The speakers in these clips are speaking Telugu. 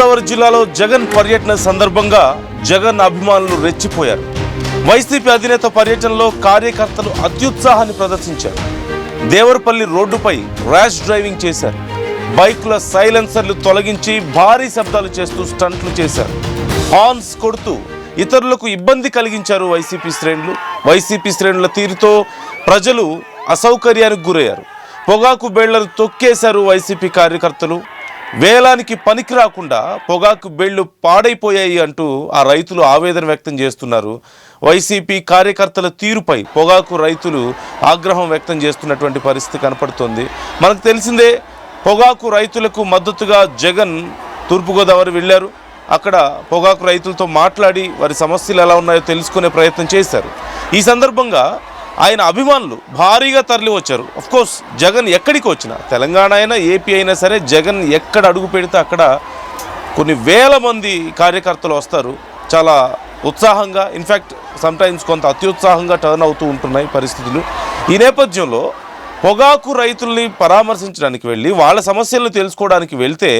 తూర్పుగోదావరి జిల్లాలో జగన్ పర్యటన సందర్భంగా జగన్ అభిమానులు రెచ్చిపోయారు. వైసీపీ అధినేత పర్యటనలో కార్యకర్తలు అత్యుత్సాహాన్ని ప్రదర్శించారు. దేవరపల్లి రోడ్డుపై ర్యాష్ డ్రైవింగ్ చేశారు. బైక్ల సైలెన్సర్లు తొలగించి భారీ శబ్దాలు చేస్తూ స్టంట్లు చేశారు. హార్న్స్ కొడుతూ ఇతరులకు ఇబ్బంది కలిగించారు వైసీపీ శ్రేణుల తీరుతో ప్రజలు అసౌకర్యానికి గురయ్యారు. పొగాకు బేళ్లను తొక్కేశారు వైసీపీ కార్యకర్తలు. వేలానికి పనికి రాకుండా పొగాకు బేళ్లు పాడైపోయాయి అంటూ ఆ రైతులు ఆవేదన వ్యక్తం చేస్తున్నారు. వైసీపీ కార్యకర్తల తీరుపై పొగాకు రైతులు ఆగ్రహం వ్యక్తం చేస్తున్నటువంటి పరిస్థితి కనపడుతోంది. మనకు తెలిసిందే, పొగాకు రైతులకు మద్దతుగా జగన్ తూర్పుగోదావరి వెళ్ళారు. అక్కడ పొగాకు రైతులతో మాట్లాడి వారి సమస్యలు ఎలా ఉన్నాయో తెలుసుకునే ప్రయత్నం చేశారు. ఈ సందర్భంగా ఆయన అభిమానులు భారీగా తరలి వచ్చారు. కోర్స్ జగన్ ఎక్కడికి వచ్చినా, తెలంగాణ అయినా ఏపీ అయినా సరే, జగన్ ఎక్కడ అడుగు పెడితే అక్కడ కొన్ని వేల మంది కార్యకర్తలు వస్తారు. చాలా ఉత్సాహంగా, ఇన్ఫ్యాక్ట్ సమ్టైమ్స్ కొంత అత్యుత్సాహంగా టర్న్ అవుతూ ఉంటున్నాయి పరిస్థితులు. ఈ నేపథ్యంలో పొగాకు రైతుల్ని పరామర్శించడానికి వెళ్ళి వాళ్ళ సమస్యలను తెలుసుకోవడానికి వెళ్తే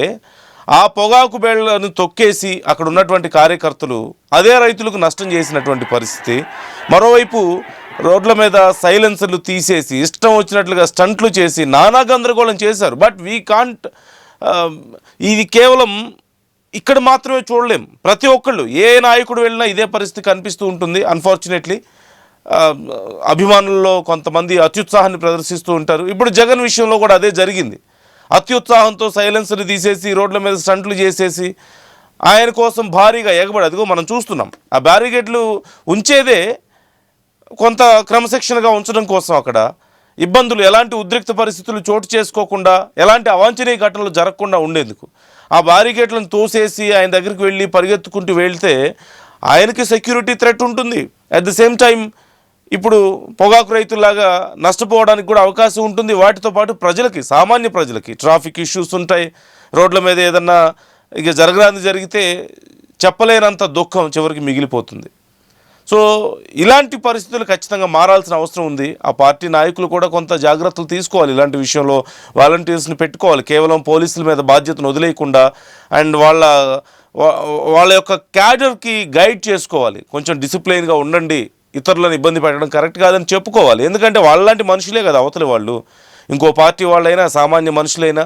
ఆ పొగాకు బేళ్లను తొక్కేసి అక్కడ ఉన్నటువంటి కార్యకర్తలు అదే రైతులకు నష్టం చేసినటువంటి పరిస్థితి. మరోవైపు రోడ్ల మీద సైలెన్సర్లు తీసేసి ఇష్టం వచ్చినట్లుగా స్టంట్లు చేసి నానా గందరగోళం చేశారు. బట్ వీ కాంట్, ఇది కేవలం ఇక్కడ మాత్రమే చూడలేం. ప్రతి ఒక్కళ్ళు, ఏ నాయకుడు వెళ్ళినా ఇదే పరిస్థితి కనిపిస్తూ ఉంటుంది. అన్ఫార్చునేట్లీ అభిమానుల్లో కొంతమంది అత్యుత్సాహాన్ని ప్రదర్శిస్తూ ఉంటారు. ఇప్పుడు జగన్ విషయంలో కూడా అదే జరిగింది. అత్యుత్సాహంతో సైలెన్సర్లు తీసేసి రోడ్ల మీద స్టంట్లు చేసేసి ఆయన కోసం భారీగా ఎగబడి, అదిగో మనం చూస్తున్నాం, ఆ బ్యారికేడ్లు ఉంచేదే కొంత క్రమశిక్షణగా ఉంచడం కోసం. అక్కడ ఇబ్బందులు, ఎలాంటి ఉద్రిక్త పరిస్థితులు చోటు చేసుకోకుండా, ఎలాంటి అవాంఛనీయ ఘటనలు జరగకుండా ఉండేందుకు ఆ బ్యారికేడ్లను తోసేసి ఆయన దగ్గరికి వెళ్ళి పరిగెత్తుకుంటూ వెళ్తే ఆయనకి సెక్యూరిటీ థ్రెట్ ఉంటుంది. అట్ ద సేమ్ టైం ఇప్పుడు పొగాకు రైతుల్లాగా నష్టపోవడానికి కూడా అవకాశం ఉంటుంది. వాటితో పాటు ప్రజలకి, సామాన్య ప్రజలకి ట్రాఫిక్ ఇష్యూస్ ఉంటాయి. రోడ్ల మీద ఏదన్నా ఇక జరగరాంది జరిగితే చెప్పలేనంత దుఃఖం చివరికి మిగిలిపోతుంది. సో ఇలాంటి పరిస్థితులు ఖచ్చితంగా మారాల్సిన అవసరం ఉంది. ఆ పార్టీ నాయకులు కూడా కొంత జాగ్రత్తలు తీసుకోవాలి. ఇలాంటి విషయంలో వాలంటీర్స్ని పెట్టుకోవాలి. కేవలం పోలీసుల మీద బాధ్యతను వదిలేయకుండా అండ్ వాళ్ళ యొక్క క్యాడర్కి గైడ్ చేసుకోవాలి. కొంచెం డిసిప్లైన్గా ఉండండి, ఇతరులను ఇబ్బంది పెట్టడం కరెక్ట్ కాదని చెప్పుకోవాలి. ఎందుకంటే వాళ్ళలాంటి మనుషులే కదా అవతలి వాళ్ళు. ఇంకో పార్టీ వాళ్ళైనా, సామాన్య మనుషులైనా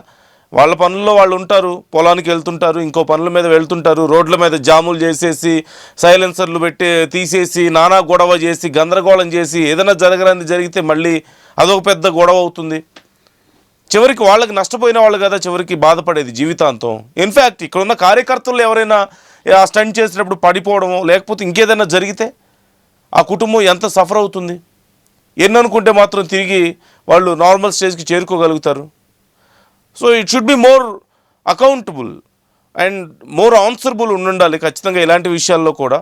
వాళ్ళ పనుల్లో వాళ్ళు ఉంటారు. పొలానికి వెళ్తుంటారు, ఇంకో పనుల మీద వెళ్తుంటారు. రోడ్ల మీద జాములు చేసేసి సైలెన్సర్లు తీసేసి నానా గొడవ చేసి గందరగోళం చేసి ఏదైనా జరగరాంది జరిగితే మళ్ళీ అదొక పెద్ద గొడవ అవుతుంది. చివరికి వాళ్ళకి నష్టపోయిన వాళ్ళు కదా చివరికి బాధపడేది జీవితాంతం. ఇన్ఫ్యాక్ట్ ఇక్కడ ఉన్న కార్యకర్తలు ఎవరైనా ఆ స్టంట్ చేసినప్పుడు పడిపోవడమో లేకపోతే ఇంకేదైనా జరిగితే ఆ కుటుంబం ఎంత సఫర్ అవుతుంది. ఎన్ననుకుంటే మాత్రం తిరిగి వాళ్ళు నార్మల్ స్టేజ్కి చేరుకోగలుగుతారు. So it should be more accountable and more answerable ఉండాలి ఖచ్చితంగా ఇలాంటి విషయాల్లో కూడా.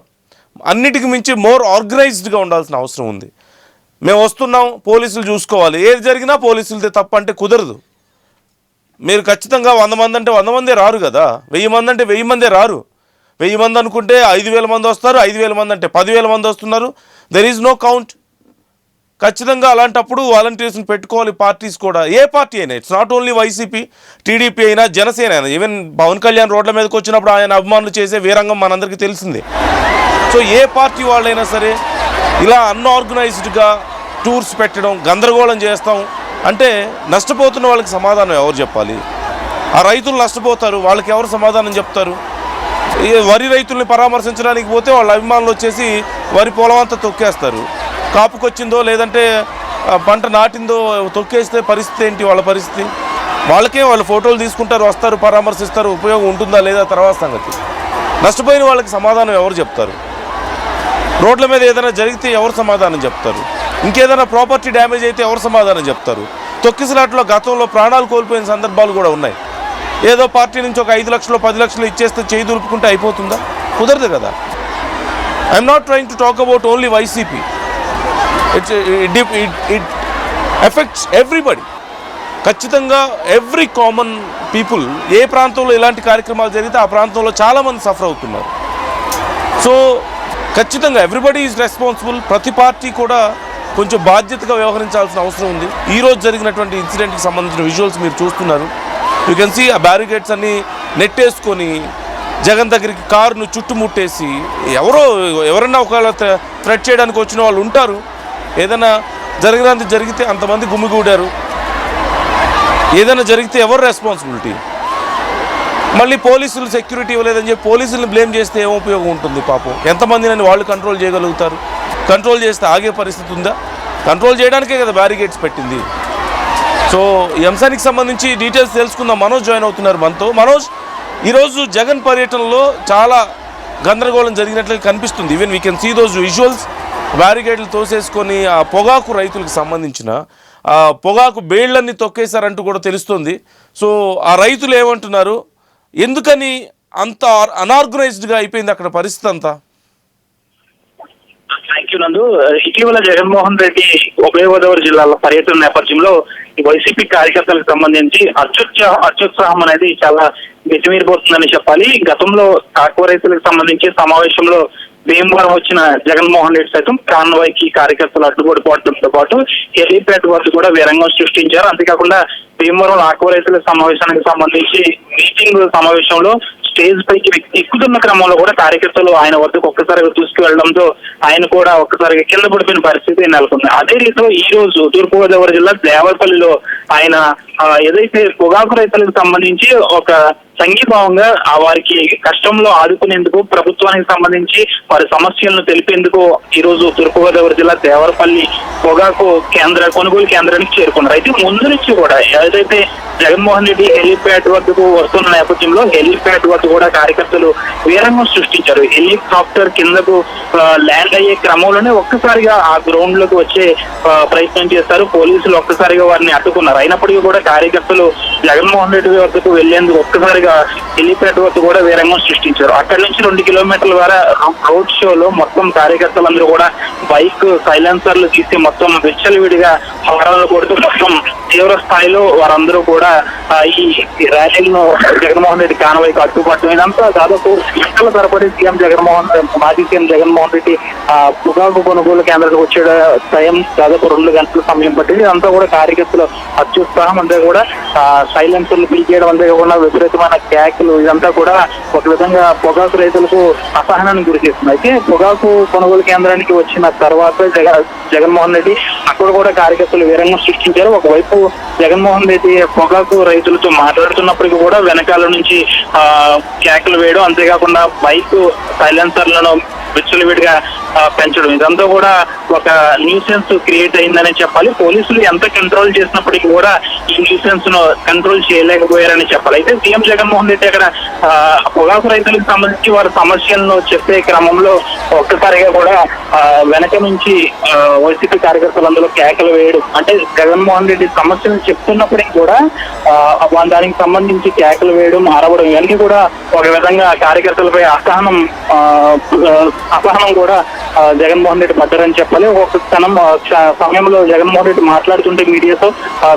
అన్నిటికి మించి మోర్ ఆర్గనైజ్డ్గా ఉండాల్సిన అవసరం ఉంది. మేము వస్తున్నాం, పోలీసులు చూసుకోవాలి, ఏది జరిగినా పోలీసులతో తప్ప అంటే కుదరదు. మీరు ఖచ్చితంగా 100 మంది అంటే 100 మందే రారు కదా, 1000 మంది అంటే 1000 మందే రారు. 1000 మంది అనుకుంటే 5000 మంది వస్తారు, 5000 మంది అంటే 10,000 మంది వస్తున్నారు. There is no count. ఖచ్చితంగా అలాంటప్పుడు వాలంటీర్స్ని పెట్టుకోవాలి పార్టీస్ కూడా. ఏ పార్టీ అయినా, it's not only YCP, TDP అయినా, జనసేన అయినా. ఈవెన్ పవన్ కళ్యాణ్ రోడ్ల మీదకి వచ్చినప్పుడు ఆయన అభిమానులు చేసే వీరంగం మనందరికీ తెలిసిందే. సో ఏ పార్టీ వాళ్ళైనా సరే ఇలా అన్ఆర్గనైజ్డ్గా టూర్స్ పెట్టడం, గందరగోళం చేస్తాం అంటే నష్టపోతున్న వాళ్ళకి సమాధానం ఎవరు చెప్పాలి? ఆ రైతులు నష్టపోతారు, వాళ్ళకి ఎవరు సమాధానం చెప్తారు? వరి రైతుల్ని పరామర్శించడానికి పోతే వాళ్ళ అభిమానులు వచ్చేసి వరి పొలం అంతా తొక్కేస్తారు. కాపుకొచ్చిందో లేదంటే పంట నాటిందో తొక్కేస్తే పరిస్థితి ఏంటి? వాళ్ళ పరిస్థితి వాళ్ళకే, వాళ్ళు ఫోటోలు తీసుకుంటారు, వస్తారు, పరామర్శిస్తారు. ఉపయోగం ఉంటుందా లేదా తర్వాత సంగతి. నష్టపోయిన వాళ్ళకి సమాధానం ఎవరు చెప్తారు? రోడ్ల మీద ఏదైనా జరిగితే ఎవరు సమాధానం చెప్తారు? ఇంకేదైనా ప్రాపర్టీ డ్యామేజ్ అయితే ఎవరు సమాధానం చెప్తారు? తొక్కిసలాట్లో గతంలో ప్రాణాలు కోల్పోయిన సందర్భాలు కూడా ఉన్నాయి. ఏదో పార్టీ నుంచి ఒక 5 లక్షలు 10 లక్షలు ఇచ్చేస్తే చేయి దులుపుకుంటే అయిపోతుందా? కుదరదు కదా. I'm not trying to talk about only YCP. It effects everybody. ఖచ్చితంగా ఎవ్రీ కామన్ పీపుల్. ఏ ప్రాంతంలో ఇలాంటి కార్యక్రమాలు జరిగితే ఆ ప్రాంతంలో చాలామంది సఫర్ అవుతున్నారు. సో ఖచ్చితంగా ఎవ్రీబడి ఈజ్ రెస్పాన్సిబుల్. ప్రతి పార్టీ కూడా కొంచెం బాధ్యతగా వ్యవహరించాల్సిన అవసరం ఉంది. ఈరోజు జరిగినటువంటి ఇన్సిడెంట్కి సంబంధించిన విజువల్స్ మీరు చూస్తున్నారు. యూ కెన్ సీ ఆ బ్యారికేడ్స్ అన్నీ నెట్టేసుకొని జగన్ దగ్గరికి కారును చుట్టుముట్టేసి ఎవరన్నా ఒకవేళ థ్రెట్ చేయడానికి వచ్చిన వాళ్ళు ఉంటారు. ఏదైనా జరిగితే అంతమంది గుమిగూడారు. ఏదైనా జరిగితే ఎవరు రెస్పాన్సిబిలిటీ? మళ్ళీ పోలీసులు సెక్యూరిటీ ఇవ్వలేదని చెప్పి పోలీసులను బ్లేమ్ చేస్తే ఏం ఉపయోగం ఉంటుంది? పాపం ఎంతమందిని వాళ్ళు కంట్రోల్ చేయగలుగుతారు? కంట్రోల్ చేస్తే ఆగే పరిస్థితి ఉందా? కంట్రోల్ చేయడానికే కదా బ్యారికేడ్స్ పెట్టింది. సో ఈ అంశానికి సంబంధించి డీటెయిల్స్ తెలుసుకుందాం. మనోజ్ జాయిన్ అవుతున్నారు మనతో. మనోజ్, ఈరోజు జగన్ పర్యటనలో చాలా గందరగోళం జరిగినట్లుగా కనిపిస్తుంది. Even we can see those visuals. బ్యారికేడ్లు తోసేసుకొని ఆ పొగాకు రైతులకు సంబంధించిన ఆ పొగాకు బేళ్లన్నీ తొక్కేశారంటూ కూడా తెలుస్తుంది. సో ఆ రైతులు ఏమంటున్నారు? ఎందుకని అంత అనార్గనైజ్డ్గా అయిపోయింది అక్కడ పరిస్థితి అంతా? థ్యాంక్ యూ నందు. ఇటీవల జగన్మోహన్ రెడ్డి ఉభయ గోదావరి జిల్లాల పర్యటన నేపథ్యంలో వైసీపీ కార్యకర్తలకు సంబంధించి అత్యుత్సాహం అనేది చాలా మితిమీరిపోతుందని చెప్పాలి. గతంలో ఆక్వా రైతులకు సంబంధించి సమావేశంలో భీమవరం వచ్చిన జగన్మోహన్ రెడ్డి సైతం కాన్వాయ్కి కార్యకర్తలు అడ్డుపడిపోవడంతో పాటు హెలీప్యాడ్ వద్ద కూడా వీరంగం సృష్టించారు. అంతేకాకుండా భీమవరం ఆక్వా రైతుల సమావేశానికి సంబంధించి మీటింగ్ సమావేశంలో స్టేజ్ పైకి ఎక్కుతున్న క్రమంలో కూడా కార్యకర్తలు ఆయన వద్దకు ఒక్కసారిగా తీసుకువెళ్లడంతో ఆయన కూడా ఒక్కసారిగా కింద పడిపోయిన పరిస్థితి నెలకొంది. అదే రీతిలో ఈ రోజు తూర్పుగోదావరి జిల్లా దేవరపల్లిలో ఆయన ఏదైతే పొగాకు రైతులకు సంబంధించి ఒక సంఘీభావంగా వారికి కష్టంలో ఆదుకునేందుకు, ప్రభుత్వానికి సంబంధించి వారి సమస్యలను తెలిపేందుకు ఈ రోజు తూర్పుగోదావరి జిల్లా దేవరపల్లి పొగాకు కొనుగోలు కేంద్రానికి చేరుకున్నారు. అయితే ముందు నుంచి కూడా ఏదైతే జగన్మోహన్ రెడ్డి హెలీప్యాడ్ వద్దకు వస్తున్న నేపథ్యంలో హెలీప్యాడ్ వద్ద కూడా కార్యకర్తలు వీరంగం సృష్టించారు. హెలికాప్టర్ కిందకు ల్యాండ్ అయ్యే క్రమంలోనే ఒక్కసారిగా ఆ గ్రౌండ్ లోకి వచ్చే ప్రయత్నం చేస్తారు. పోలీసులు ఒక్కసారిగా వారిని అడ్డుకున్నారు. అయినప్పటికీ కూడా కార్యకర్తలు జగన్మోహన్ రెడ్డి వద్దకు వెళ్లేందుకు ఒక్కసారిగా హెలీప్యాడ్ వద్ద కూడా వీరంగం సృష్టించారు. అక్కడి నుంచి 2 కిలోమీటర్ల ద్వారా రోడ్ షోలో మొత్తం కార్యకర్తలందరూ కూడా బైక్ సైలెన్సర్లు తీసి మొత్తం విచ్చలవిడిగా హారాలు కొడుతూ మొత్తం తీవ్ర స్థాయిలో వారందరూ కూడా ఈ ర్యాలీలను జగన్మోహన్ రెడ్డి కాన్వాయ్కి అడ్డుపడటం, ఇదంతా దాదాపు గంటల తరబడి మాజీ సీఎం జగన్మోహన్ రెడ్డి పొగాకు కొనుగోలు కేంద్రానికి వచ్చే టైం దాదాపు 2 గంటల సమయం పట్టింది. ఇదంతా కూడా కార్యకర్తలు అత్యుత్సాహం, అంతే కూడా సైలెన్సర్లు పీకేయడం, అంతేకాకుండా విపరీతమైన క్యాకులు, ఇదంతా కూడా ఒక విధంగా పొగాకు రైతులకు అసహనానికి గురి చేస్తుంది. అయితే పొగాకు కొనుగోలు కేంద్రానికి వచ్చిన తర్వాత జగన్మోహన్ రెడ్డి అక్కడ కూడా కార్యకర్తలు వీరంగం సృష్టించారు. ఒకవైపు జగన్మోహన్ రెడ్డి పొగాకు రైతులతో మాట్లాడుతున్నప్పటికీ కూడా వెనకాల నుంచి కేకలు వేయడం, అంతేకాకుండా బైక్ సైలెన్సర్లను విచ్చలవిడిగా పెంచడం, ఇదంతా కూడా ఒక న్యూసెన్స్ క్రియేట్ అయిందని చెప్పాలి. పోలీసులు ఎంత కంట్రోల్ చేసినప్పటికీ కూడా ఈ న్యూసెన్స్ ను కంట్రోల్ చేయలేకపోయారని చెప్పాలి. అయితే సీఎం జగన్మోహన్ రెడ్డి అక్కడ పొగాకు రైతులకు సంబంధించి వారి సమస్యలను చెప్పే క్రమంలో ఒక్కసారిగా కూడా వెనక నుంచి వైసీపీ కార్యకర్తలు అందులో కేకలు వేయడం, అంటే జగన్మోహన్ రెడ్డి సమస్యలు చెప్తున్నప్పటికీ కూడా దానికి సంబంధించి కేకలు వేయడం, అరవడం, ఇవన్నీ కూడా ఒక విధంగా కార్యకర్తలపై అసహనం కూడా జగన్మోహన్ రెడ్డి పడ్డారని చెప్పాలి. ఒక సమయంలో జగన్మోహన్ రెడ్డి మాట్లాడుతుంటే మీడియాతో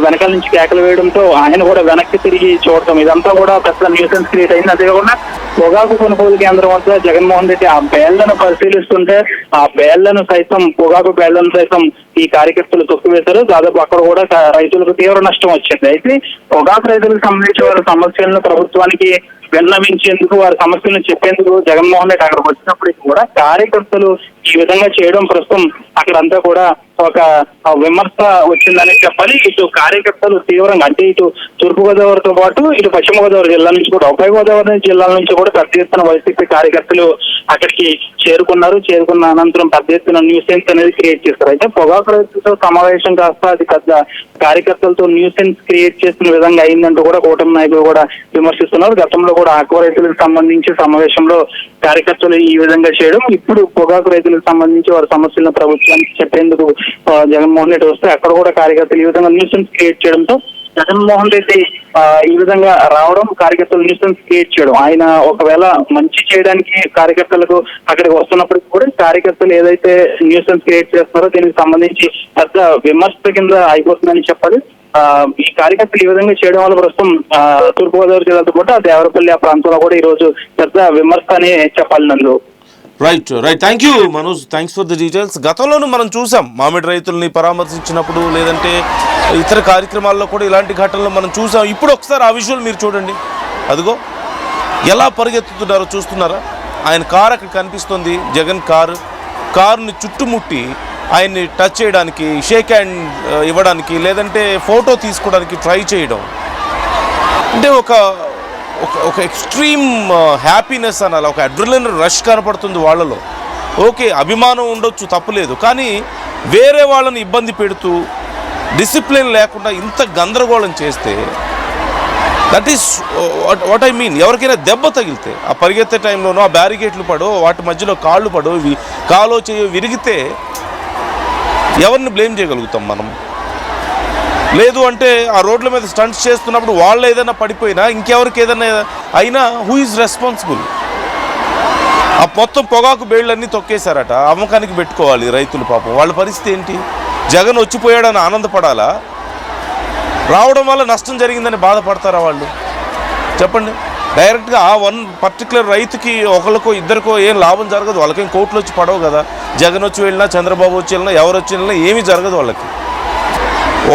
వెనకాల నుంచి కేకలు వేయడంతో ఆయన కూడా వెనక్కి తిరిగి చూడటం, ఇదంతా కూడా పెద్ద న్యూసెన్స్ క్రియేట్ అయింది. అంతేకాకుండా పొగాకు కొనుగోలు కేంద్రం వద్ద జగన్మోహన్ రెడ్డి ఆ బేళ్లను పరిశీలిస్తుంటే ఆ బేళ్లను సైతం, పొగాకు బేళ్లను సైతం ఈ కార్యకర్తలు తొక్కివేశారు. దాదాపు అక్కడ కూడా రైతులకు తీవ్ర నష్టం వచ్చింది. అయితే పొగాకు రైతులకు సంబంధించి వారి సమస్యలను ప్రభుత్వానికి విన్నవించేందుకు, వారి సమస్యలను చెప్పేందుకు జగన్మోహన్ రెడ్డి అక్కడికి వచ్చినప్పటికీ కూడా కార్యకర్తలు ఈ విధంగా చేయడం ప్రస్తుతం అక్కడంతా కూడా ఒక విమర్శ వచ్చిందని చెప్పాలి. ఇటు కార్యకర్తలు తీవ్రంగా, అంటే ఇటు తూర్పుగోదావరితో పాటు ఇటు పశ్చిమ గోదావరి జిల్లా నుంచి కూడా, ఉభయ గోదావరి జిల్లాల నుంచి కూడా పెద్ద ఎత్తున వైసీపీ కార్యకర్తలు అక్కడికి చేరుకున్న అనంతరం పెద్ద ఎత్తున న్యూసెన్స్ అనేది క్రియేట్ చేస్తారు. అయితే పొగాకు రైతులతో సమావేశం కాస్త అది పెద్ద కార్యకర్తలతో న్యూసెన్స్ క్రియేట్ చేసిన విధంగా అయిందంటూ కూడా కూటమి నాయకులు కూడా విమర్శిస్తున్నారు. గతంలో కూడా ఆక్వా రైతులకు సంబంధించి సమావేశంలో కార్యకర్తలు ఈ విధంగా చేయడం, ఇప్పుడు పొగాకు రైతులకు సంబంధించి వారి సమస్యలను ప్రభుత్వానికి చెప్పేందుకు జగన్మోహన్ రెడ్డి వస్తే అక్కడ కూడా కార్యకర్తలు ఈ విధంగా న్యూసెన్స్ క్రియేట్ చేయడంతో జగన్మోహన్ రెడ్డి ఈ విధంగా రావడం, కార్యకర్తలు న్యూసెన్స్ క్రియేట్ చేయడం, ఆయన ఒకవేళ మంచి చేయడానికి కార్యకర్తలకు అక్కడికి వస్తున్నప్పటికీ కూడా కార్యకర్తలు ఏదైతే న్యూసెన్స్ క్రియేట్ చేస్తున్నారో దీనికి సంబంధించి పెద్ద విమర్శ కింద అయిపోతుందని చెప్పాలి. ఈ కార్యకర్తలు ఈ విధంగా చేయడం వల్ల ప్రస్తుతం తూర్పుగోదావరి జిల్లాతో పాటు దేవరపల్లి ఆ ప్రాంతంలో కూడా ఈ రోజు పెద్ద విమర్శ అని చెప్పాలి నందు. Right. Thank you Manoj, thanks for the details. గతంలోనూ మనం చూసాం మామిడి రైతుల్ని పరామర్శించినప్పుడు, లేదంటే ఇతర కార్యక్రమాల్లో కూడా ఇలాంటి ఘటనలు మనం చూసాం. ఇప్పుడు ఒకసారి ఆ విజువల్ మీరు చూడండి. అదిగో ఎలా పరిగెత్తుతున్నారో చూస్తున్నారా? ఆయన కారు అక్కడ కనిపిస్తుంది, జగన్ కారుని చుట్టుముట్టి ఆయన్ని టచ్ చేయడానికి, షేక్ హ్యాండ్ ఇవ్వడానికి, లేదంటే ఫోటో తీసుకోవడానికి ట్రై చేయడం. అంటే ఒక ఎక్స్ట్రీమ్ హ్యాపీనెస్ అనాలి, ఒక అడ్రినలిన్ రష్ కనపడుతుంది వాళ్ళలో. ఓకే, అభిమానం ఉండొచ్చు, తప్పులేదు, కానీ వేరే వాళ్ళని ఇబ్బంది పెడుతూ డిసిప్లిన్ లేకుండా ఇంత గందరగోళం చేస్తే that is what I mean. ఎవరికైనా దెబ్బ తగిలితే ఆ పరిగెత్తే టైంలోనో ఆ బ్యారికేట్లు పడో, వాటి మధ్యలో కాళ్ళు పడో, కాలో చేయో విరిగితే ఎవరిని బ్లేమ్ చేయగలుగుతాం మనం? లేదు అంటే ఆ రోడ్ల మీద స్టంట్స్ చేస్తున్నప్పుడు వాళ్ళు ఏదైనా పడిపోయినా, ఇంకెవరికి ఏదైనా అయినా, హూ ఈజ్ రెస్పాన్సిబుల్? ఆ మొత్తం పొగాకు బేళ్ళన్నీ తొక్కేశారట, అమ్మకానికి పెట్టుకోవాలి రైతులు. పాపం వాళ్ళ పరిస్థితి ఏంటి? జగన్ వచ్చిపోయాడని ఆనందపడాలా? రావడం వల్ల నష్టం జరిగిందని బాధపడతారా వాళ్ళు? చెప్పండి. డైరెక్ట్గా ఆ వన్ పర్టికులర్ రైతుకి ఒకరికో ఇద్దరికో ఏం లాభం జరగదు, వాళ్ళకేం కోట్లు వచ్చి పడవు కదా. జగన్ వచ్చి వెళ్ళినా, చంద్రబాబు వచ్చి వెళ్ళినా, ఎవరు వచ్చి వెళ్ళినా ఏమీ జరగదు వాళ్ళకి.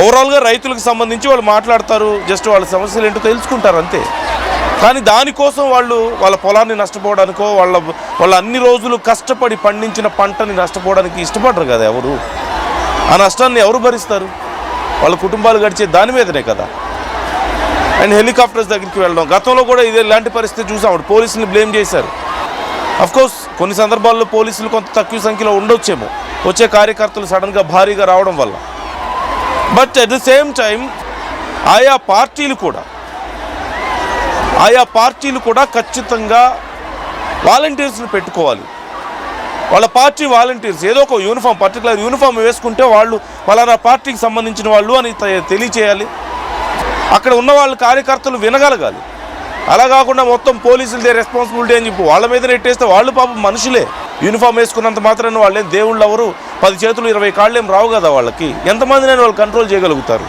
ఓవరాల్గా రైతులకు సంబంధించి వాళ్ళు మాట్లాడతారు, జస్ట్ వాళ్ళ సమస్యలు ఏంటో తెలుసుకుంటారు అంతే. కానీ దానికోసం వాళ్ళు వాళ్ళ పొలాన్ని నష్టపోవడానికో, వాళ్ళ అన్ని రోజులు కష్టపడి పండించిన పంటని నష్టపోవడానికి ఇష్టపడరు కదా ఎవరు. ఆ నష్టాన్ని ఎవరు భరిస్తారు? వాళ్ళ కుటుంబాలు గడిచే దాని మీదనే కదా. అండ్ హెలికాప్టర్స్ దగ్గరికి వెళ్ళడం, గతంలో కూడా ఇలాంటి పరిస్థితి చూసాం. పోలీసుని బ్లేమ్ చేశారు. అఫ్కోర్స్ కొన్ని సందర్భాల్లో పోలీసులు కొంత తక్కువ సంఖ్యలో ఉండొచ్చేమో, వచ్చే కార్యకర్తలు సడన్గా భారీగా రావడం వల్ల. But at the same time ఆయా పార్టీలు కూడా ఖచ్చితంగా వాలంటీర్స్ని పెట్టుకోవాలి. వాళ్ళ పార్టీ వాలంటీర్స్ ఏదో ఒక యూనిఫామ్, పర్టికులర్ యూనిఫామ్ వేసుకుంటే వాళ్ళు వాళ్ళ పార్టీకి సంబంధించిన వాళ్ళు అని తెలియచేయాలి. అక్కడ ఉన్న వాళ్ళ కార్యకర్తలు వినగలగాలి. అలా కాకుండా మొత్తం పోలీసులదే రెస్పాన్సిబిలిటీ అని చెప్పి వాళ్ళ మీద నెట్టేస్తే వాళ్ళు పాపం మనుషులే. యూనిఫామ్ వేసుకున్నంత మాత్రాన్ని వాళ్ళేం దేవుళ్ళు ఎవరు? 10 చేతులు 20 కాళ్ళు ఏం రావు కదా వాళ్ళకి. ఎంతమందిని వాళ్ళు కంట్రోల్ చేయగలుగుతారు?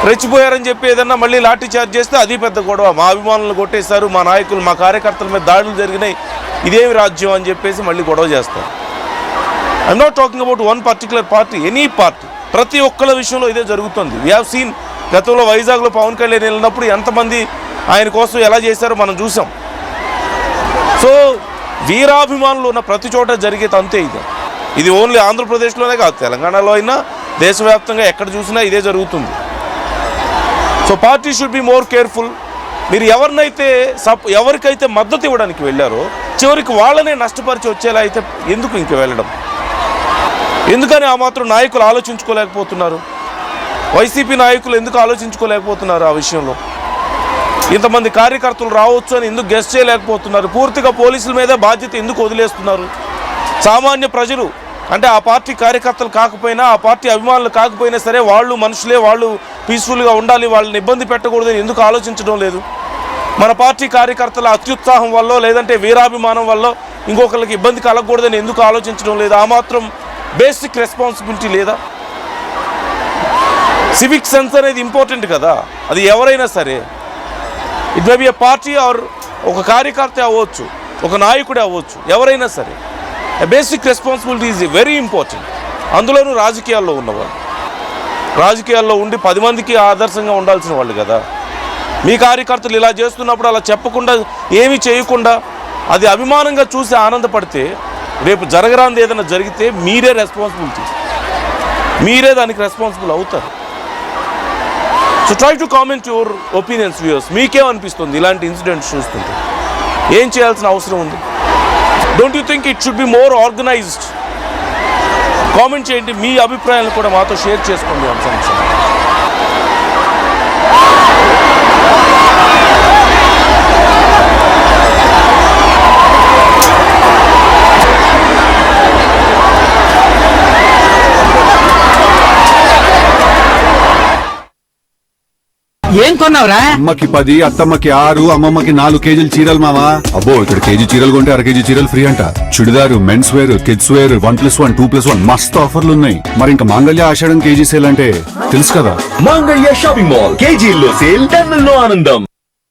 రెచ్చిపోయారని చెప్పి ఏదన్నా మళ్ళీ లాఠీ చార్జ్ చేస్తే అది పెద్ద గొడవ. మా అభిమానులను కొట్టేశారు, మా నాయకులు, మా కార్యకర్తల మీద దాడులు జరిగినాయి, ఇదేమి రాజ్యం అని చెప్పేసి మళ్ళీ గొడవ చేస్తారు. I'm not talking about one particular party, any party. ప్రతి ఒక్కళ్ళ విషయంలో ఇదే జరుగుతుంది. We have seen. గతంలో వైజాగ్లో పవన్ కళ్యాణ్ వెళ్ళినప్పుడు ఎంతమంది ఆయన కోసం ఎలా చేశారో మనం చూసాం. సో వీరాభిమానులు ఉన్న ప్రతి చోట జరిగేది అంతే. ఇది ఓన్లీ ఆంధ్రప్రదేశ్లోనే కాదు, తెలంగాణలో అయినా దేశవ్యాప్తంగా ఎక్కడ చూసినా ఇదే జరుగుతుంది. So party should be more careful. మీరు ఎవరికైతే మద్దతు ఇవ్వడానికి వెళ్ళారో చివరికి వాళ్ళనే నష్టపరిచి వచ్చేలా అయితే ఎందుకు ఇంక వెళ్ళడం? ఎందుకని ఆ మాత్రం నాయకులు ఆలోచించుకోలేకపోతున్నారు? వైసీపీ నాయకులు ఎందుకు ఆలోచించుకోలేకపోతున్నారు ఆ విషయంలో? ఇంతమంది కార్యకర్తలు రావచ్చు అని ఎందుకు గెస్ట్ చేయలేకపోతున్నారు? పూర్తిగా పోలీసుల మీద బాధ్యత ఎందుకు వదిలేస్తున్నారు? సామాన్య ప్రజలు అంటే ఆ పార్టీ కార్యకర్తలు కాకపోయినా, ఆ పార్టీ అభిమానులు కాకపోయినా సరే, వాళ్ళు మనుషులే, వాళ్ళు పీస్ఫుల్గా ఉండాలి, వాళ్ళని ఇబ్బంది పెట్టకూడదని ఎందుకు ఆలోచించడం లేదు? మన పార్టీ కార్యకర్తల అత్యుత్సాహం వల్ల, లేదంటే వీరాభిమానం వల్ల ఇంకొకరికి ఇబ్బంది కలగకూడదని ఎందుకు ఆలోచించడం లేదు? ఆ మాత్రం బేసిక్ రెస్పాన్సిబిలిటీ లేదా? సివిక్ సెన్స్ అనేది ఇంపార్టెంట్ కదా. అది ఎవరైనా సరే, it may be a party or ఒక కార్యకర్త అవ్వచ్చు, ఒక నాయకుడే అవ్వచ్చు, ఎవరైనా సరే a basic responsibility is very important. అందులోనూ రాజకీయాల్లో ఉన్నవాళ్ళు, రాజకీయాల్లో ఉండి 10 మందికి ఆదర్శంగా ఉండాల్సిన వాళ్ళు కదా. మీ కార్యకర్తలు ఇలా చేస్తున్నప్పుడు అలా చెప్పకుండా, ఏమీ చేయకుండా, అది అభిమానంగా చూసి ఆనందపడితే, రేపు జరగరాంది ఏదైనా జరిగితే మీరే దానికి రెస్పాన్సిబుల్ అవుతారు. So try to comment your opinions viewers. మీకేమనిపిస్తుంది ఇలాంటి ఇన్సిడెంట్స్ చూస్తుంటే? ఏం చేయాల్సిన అవసరం ఉంది? Don't you think it should be more organised? Comment చేయండి, మీ అభిప్రాయాలను కూడా మాతో షేర్ చేసుకోండి అంశం. ఏం కొన్నావురా? అమ్మకి 10, అత్తమ్మకి 6, అమ్మమ్మకి 4 కేజీలు చీరలు మావా. అబ్బో, ఇక్కడ కేజీ చీరలు కొంటే 1/2 కేజీ చీరలు ఫ్రీ అంట. Churidar, men's wear, kids wear 1+1, 2+1 మస్తు ఆఫర్లు ఉన్నాయి. మరి ఇంకా మాంగళ్య ఆషాఢం కేజీ సేల్ అంటే తెలుసు కదా. మాంగళ్య షాపింగ్ మాల్ కేజీల్లో సేల్, టన్నుల్లో ఆనందం.